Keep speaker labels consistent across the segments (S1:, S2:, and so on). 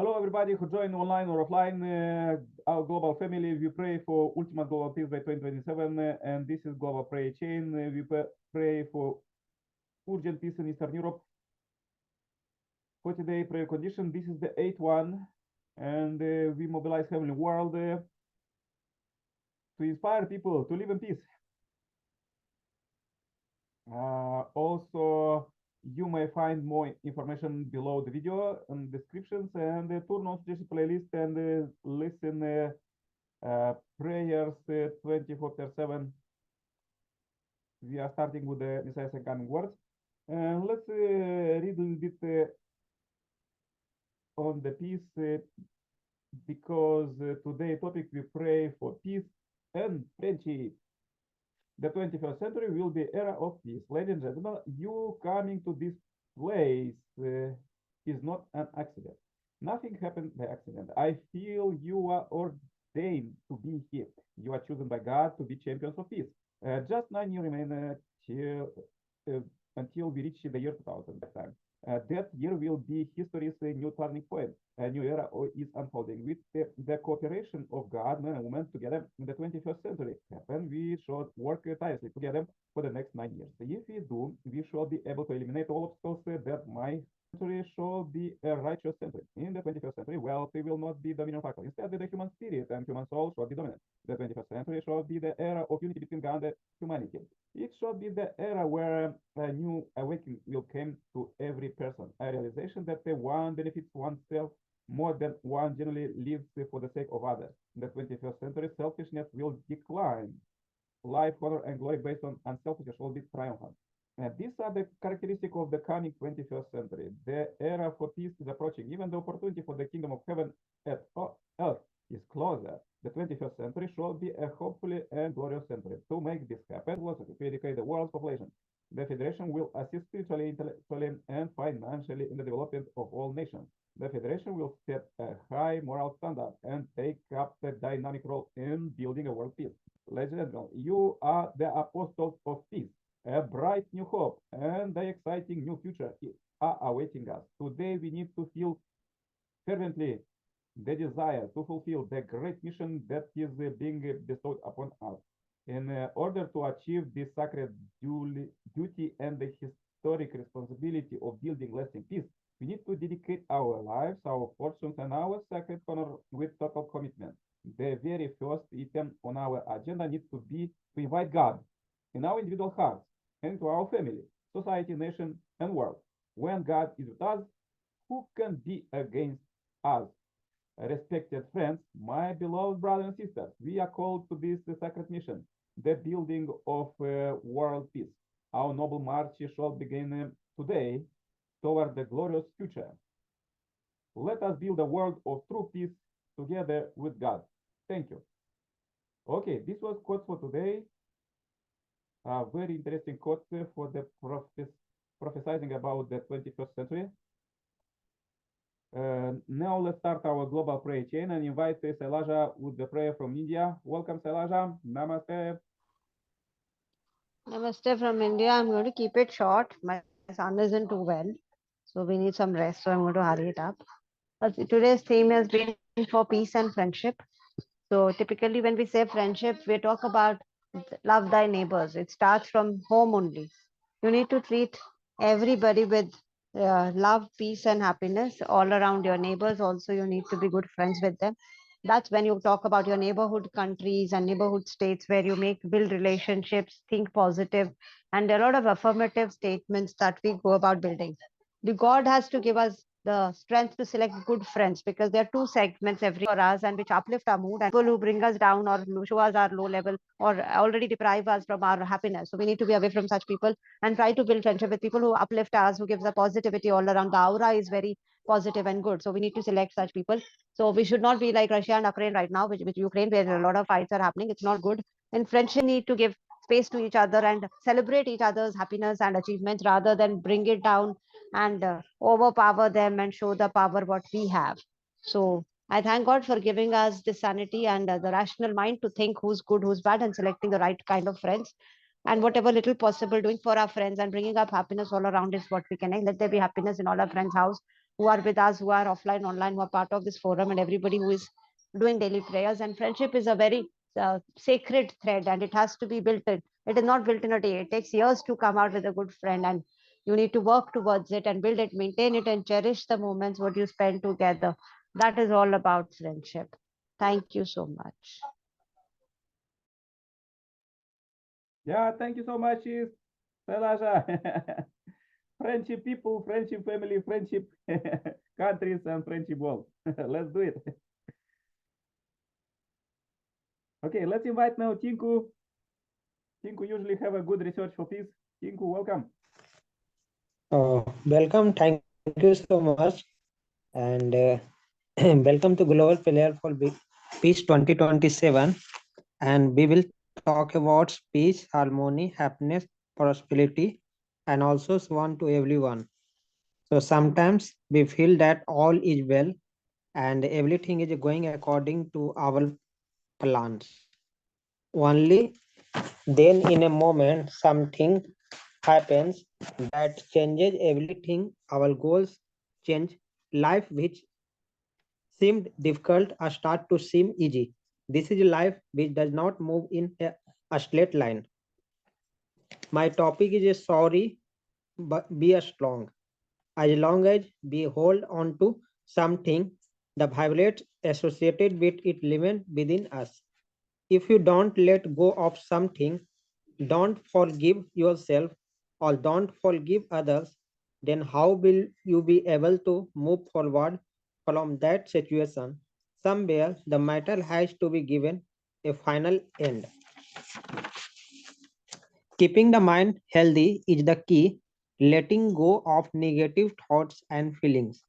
S1: Hello, everybody who joined online or offline. Our global family, we pray for ultimate global peace by 2027, and this is global prayer chain. We pray for urgent peace in Eastern Europe. 40-day prayer condition. This is the 8th one, and we mobilize heavenly world to inspire people to live in peace. Also, you may find more information below the video and descriptions, and turn on suggested playlist and listen prayers 24/7. We are starting with the Messiah's incoming words, and let's read a little bit on the peace because today topic we pray for peace and friendship. The 21st century will be era of peace. Ladies and gentlemen, you coming to this place is not an accident. Nothing happened by accident. I feel you are ordained to be here. You are chosen by God to be champions of peace. Just 9 years remain until we reach the year 2000. That year will be history's new turning point. A new era is unfolding with the cooperation of God, men and women together in the 21st century. And we should work tirelessly together for the next 9 years. If we do, we should be able to eliminate all obstacles that my century should be a righteous century. In the 21st century, wealth will not be the dominant factor. Instead, the human spirit and human soul should be dominant. The 21st century should be the era of unity between God and humanity. It should be the era where a new awakening will come to every person, a realization that the one benefits oneself more than one generally lives for the sake of others. In the 21st century, selfishness will decline. Life, honor, and glory based on unselfishness will be triumphant. And these are the characteristics of the coming 21st century. The era for peace is approaching. Even the opportunity for the kingdom of heaven at earth is closer. The 21st century shall be a hopefully and glorious century. To make this happen, philosophy to educate the world's population. The Federation will assist spiritually, intellectually, and financially in the development of all nations. The Federation will set a high moral standard and take up the dynamic role in building a world peace. Ladies and gentlemen, you are the apostles of peace. A bright new hope and the exciting new future are awaiting us. Today, we need to feel fervently the desire to fulfill the great mission that is being bestowed upon us. In order to achieve this sacred duty and the historic responsibility of building lasting peace, we need to dedicate our lives, our fortunes, and our sacred honor with total commitment. The very first item on our agenda needs to be to invite God in our individual hearts and to our family, society, nation, and world. When God is with us, who can be against us? Respected friends, my beloved brothers and sisters, we are called to this sacred mission, the building of world peace. Our noble march shall begin today toward the glorious future. Let us build a world of true peace together with God. Thank you. Okay, this was quote for today. Very interesting quote for the prophesying about the 21st century. Now let's start our global prayer chain and invite Sailaja with the prayer from India. Welcome, Sailaja. Namaste.
S2: Namaste from India. I'm going to keep it short. My son isn't too well, so we need some rest. So I'm going to hurry it up. Today's theme has been for peace and friendship. So typically, when we say friendship, we talk about love thy neighbors. It starts from home only. You need to treat everybody with love, peace, and happiness all around your neighbors. Also, you need to be good friends with them. That's when you talk about your neighborhood countries and neighborhood states where you build relationships, think positive, and there are a lot of affirmative statements that we go about building. The God has to give us the strength to select good friends because there are two segments every for us and which uplift our mood and people who bring us down or show us our low level or already deprive us from our happiness. So we need to be away from such people and try to build friendship with people who uplift us, who gives us positivity all around. The aura is very positive and good. So we need to select such people. So we should not be like Russia and Ukraine right now, which Ukraine where a lot of fights are happening. It's not good. In friendship, need to give space to each other and celebrate each other's happiness and achievements rather than bring it down and overpower them and show the power what we have. So I thank God for giving us the sanity and the rational mind to think who's good, who's bad, and selecting the right kind of friends. And whatever little possible doing for our friends and bringing up happiness all around is what we can. Let there be happiness in all our friends' house. who are with us, who are offline, online, who are part of this forum, and everybody who is doing daily prayers. And friendship is a very sacred thread, and it has to be built in. It is not built in a day. It takes years to come out with a good friend, and you need to work towards it and build it, maintain it, and cherish the moments what you spend together. That is all about friendship. Thank you so much.
S1: Yeah, thank you so much, Selaja. Friendship people, friendship family, friendship countries, and friendship world. Let's do it. Okay, let's invite now Tinku. Tinku usually have a good research for peace. Tinku, welcome.
S3: Welcome. Thank you so much. And welcome to Global Player for Peace 2027. And we will talk about peace, harmony, happiness, prosperity, and also swan to everyone. So sometimes we feel that all is well and everything is going according to our plans. Only then, in a moment, something happens that changes everything. Our goals change. Life which seemed difficult start to seem easy. This is a life which does not move in a straight line. My topic is a sorry, but be a strong. As long as we hold on to something, the violence associated with it remain within us. If you don't let go of something, don't forgive yourself, or don't forgive others, then how will you be able to move forward from that situation? Somewhere the matter has to be given a final end. Keeping the mind healthy is the key, letting go of negative thoughts and feelings.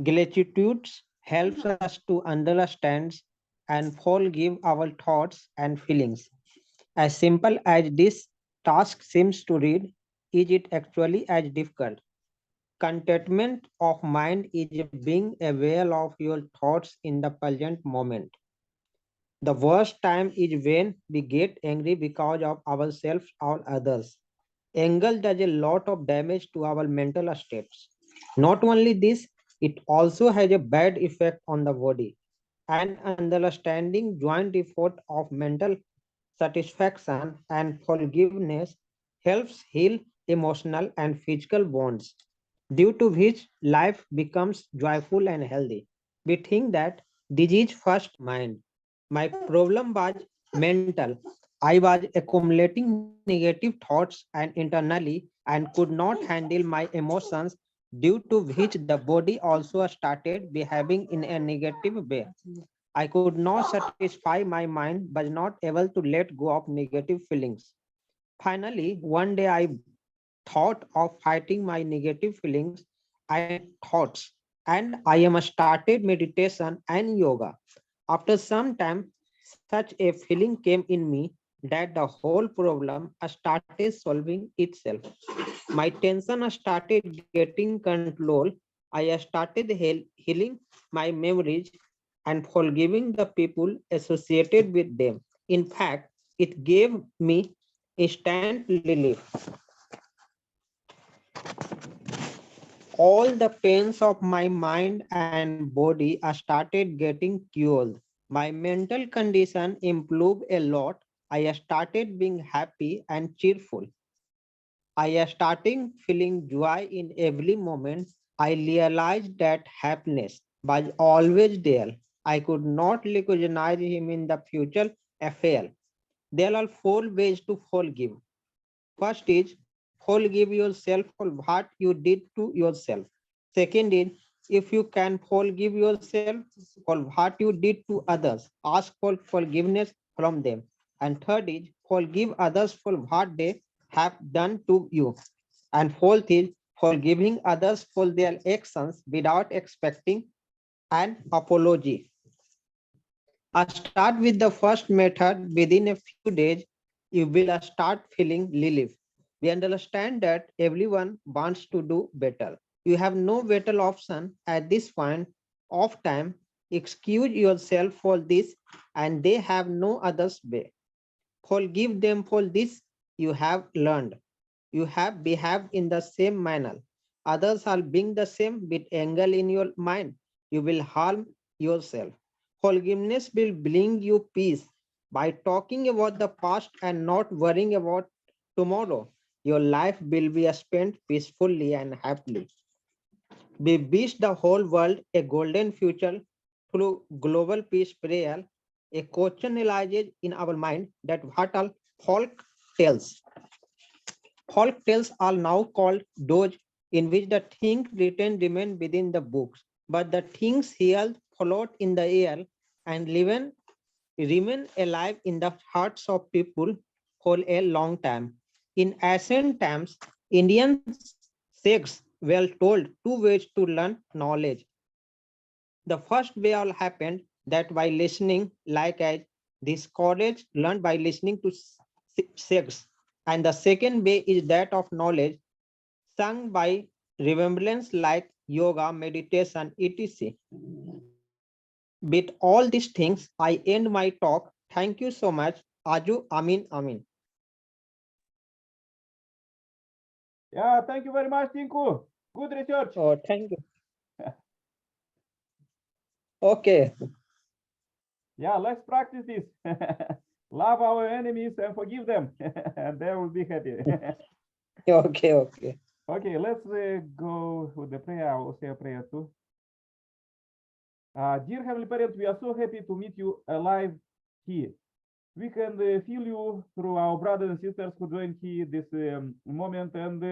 S3: Gratitude helps us to understand and forgive our thoughts and feelings. As simple as this task seems to read, is it actually as difficult? Contentment of mind is being aware of your thoughts in the present moment. The worst time is when we get angry because of ourselves or others. Anger does a lot of damage to our mental states. Not only this, it also has a bad effect on the body. And understanding joint effort of mental satisfaction and forgiveness helps heal emotional and physical bonds, due to which life becomes joyful and healthy. We think that disease first mind. My problem was mental. I was accumulating negative thoughts and internally and could not handle my emotions, due to which the body also started behaving in a negative way. I could not satisfy my mind, but not able to let go of negative feelings. Finally, one day I thought of fighting my negative feelings and thoughts, and I am started meditation and yoga. After some time, such a feeling came in me that the whole problem started solving itself. My tension started getting control. I started healing my memories and forgiving the people associated with them. In fact, it gave me instant relief. All the pains of my mind and body started getting cured. My mental condition improved a lot. I started being happy and cheerful. I started feeling joy in every moment. I realized that happiness was always there. I could not recognize him in the future affair. There are four ways to forgive. First is forgive yourself for what you did to yourself. Second is, if you can forgive yourself for what you did to others, ask for forgiveness from them. And third is, forgive others for what they have done to you. And fourth is, forgiving others for their actions without expecting an apology. I start with the first method. Within a few days, you will start feeling relief. We understand that everyone wants to do better. You have no better option at this point of time. Excuse yourself for this, and they have no other way. Forgive them for this you have learned. You have behaved in the same manner. others are being the same with anger in your mind, you will harm yourself. Forgiveness will bring you peace by talking about the past and not worrying about tomorrow. Your life will be spent peacefully and happily. We wish the whole world a golden future through global peace prayer. A question arises in our mind that what are folk tales? Folk tales are now called doge, in which the things written remain within the books, but the things here float in the air and remain alive in the hearts of people for a long time. In ancient times, Indian sects were told two ways to learn knowledge. The first way all happened that by listening, like as this college learned by listening to sects. And the second way is that of knowledge sung by remembrance like yoga, meditation, etc. With all these things, I end my talk. Thank you so much. Aju, Amin, Amin.
S1: Yeah, thank you very much, Tinku. Good research.
S3: Oh, thank you. Okay.
S1: Yeah, let's practice this. Love our enemies and forgive them, and they will be happy.
S3: Okay, okay.
S1: Okay, let's go with the prayer. I will say a prayer too. Dear Heavenly Parent, we are so happy to meet you alive here. We can feel you through our brothers and sisters who joined here this moment. And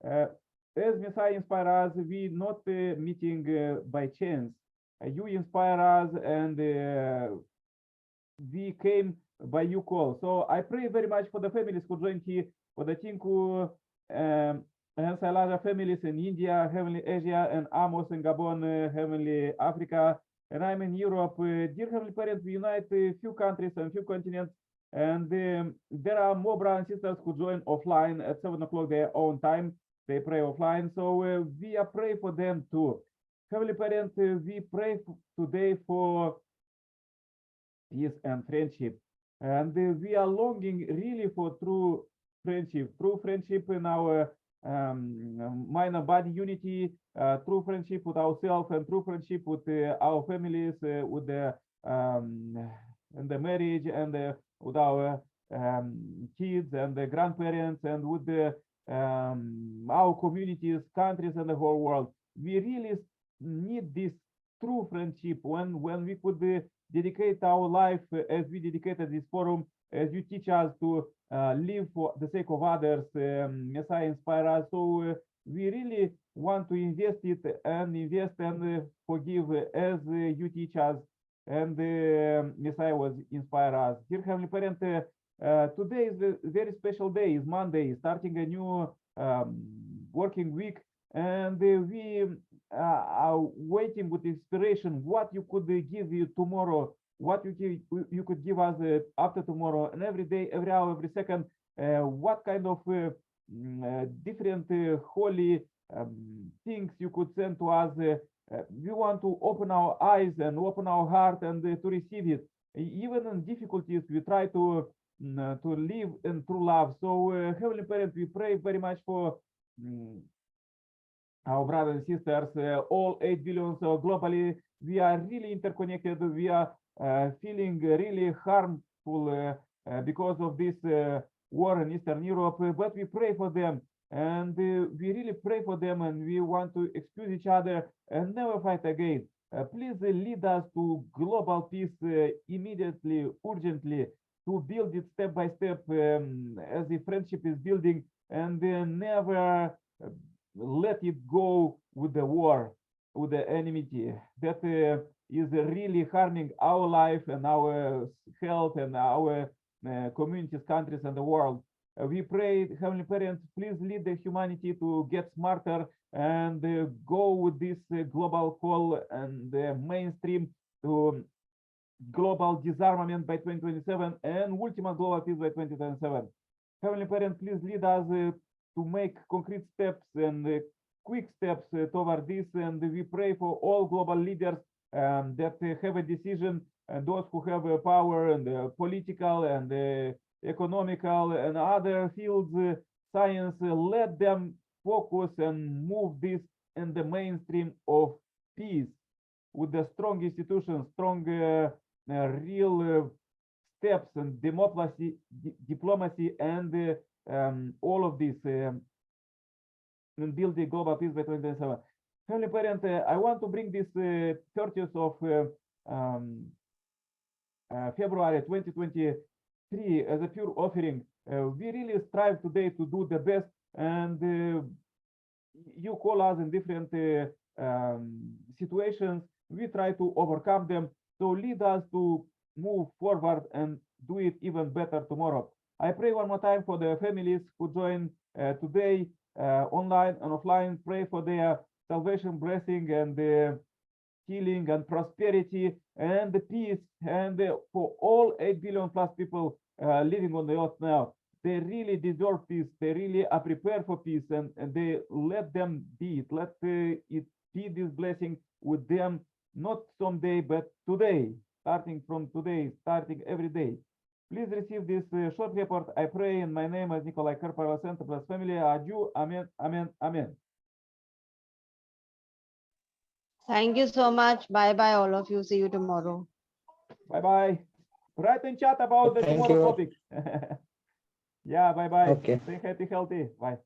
S1: as Messiah inspire us, we not meeting by chance. You inspire us, and we came by you call. So I pray very much for the families who joined here, for the Tinku and Salaja families in India, Heavenly Asia, and Amos in Gabon, Heavenly Africa, and I'm in Europe. Dear Heavenly Parents, we unite a few countries and few continents, and there are more brothers and sisters who join offline at 7 o'clock their own time. They pray offline, so we are pray for them too. Heavenly Parents, we pray today for peace and friendship, and we are longing really for true friendship in our mind and body unity, true friendship with ourselves, and true friendship with our families, with the and the marriage, and with our kids and the grandparents, and with the our communities, countries, and the whole world. We really need this true friendship when we could dedicate our life as we dedicated this forum, as you teach us to live for the sake of others. Messiah inspire us, so we really want to invest it and forgive as you teach us, and Messiah was inspire us. Dear Heavenly Parent, today is a very special day. Is Monday, starting a new working week, and we are waiting with inspiration what you could give you tomorrow, what you could give us after tomorrow, and every day, every hour, every second, what kind of different holy things you could send to us. We want to open our eyes and open our heart and to receive it. Even in difficulties, we try to live in true love. So, Heavenly Parent, we pray very much for our brothers and sisters, all 8 billion. So globally, we are really interconnected. We are feeling really harmful because of this war in Eastern Europe, but we pray for them, and we really pray for them, and we want to excuse each other and never fight again. Please lead us to global peace immediately, urgently, to build it step by step as the friendship is building, and never let it go with the war, with the enmity that is really harming our life and our health and our communities, countries, and the world. We pray, Heavenly Parents, please lead the humanity to get smarter and go with this global call and mainstream to global disarmament by 2027 and ultimate global peace by 2027. Heavenly Parent, please lead us to make concrete steps and quick steps toward this, and we pray for all global leaders that have a decision, and those who have power and political and economical and other fields, science, let them focus and move this in the mainstream of peace with the strong institutions, strong real steps and diplomacy, and all of this in building global peace by 2027. Heavenly Parent, I want to bring this 30th of February 2023 as a pure offering. We really strive today to do the best, and you call us in different situations. We try to overcome them. So lead us to move forward and do it even better tomorrow. I pray one more time for the families who join today online and offline. Pray for their salvation, blessing, and healing and prosperity and the peace, and for all 8 billion plus people living on the earth now. They really deserve peace. They really are prepared for peace, and they let them be it. Let it be this blessing with them, not someday, but today, starting from today, starting every day. Please receive this short report. I pray in my name as Nikolai Karpov, Center plus family. Adieu. Amen. Amen. Amen.
S2: Thank you so much. Bye bye, all of you. See you tomorrow.
S1: Bye bye. Write in chat about the
S3: Thank
S1: tomorrow
S3: you.
S1: topic. Yeah, bye bye.
S3: Okay.
S1: Stay happy, healthy. Bye.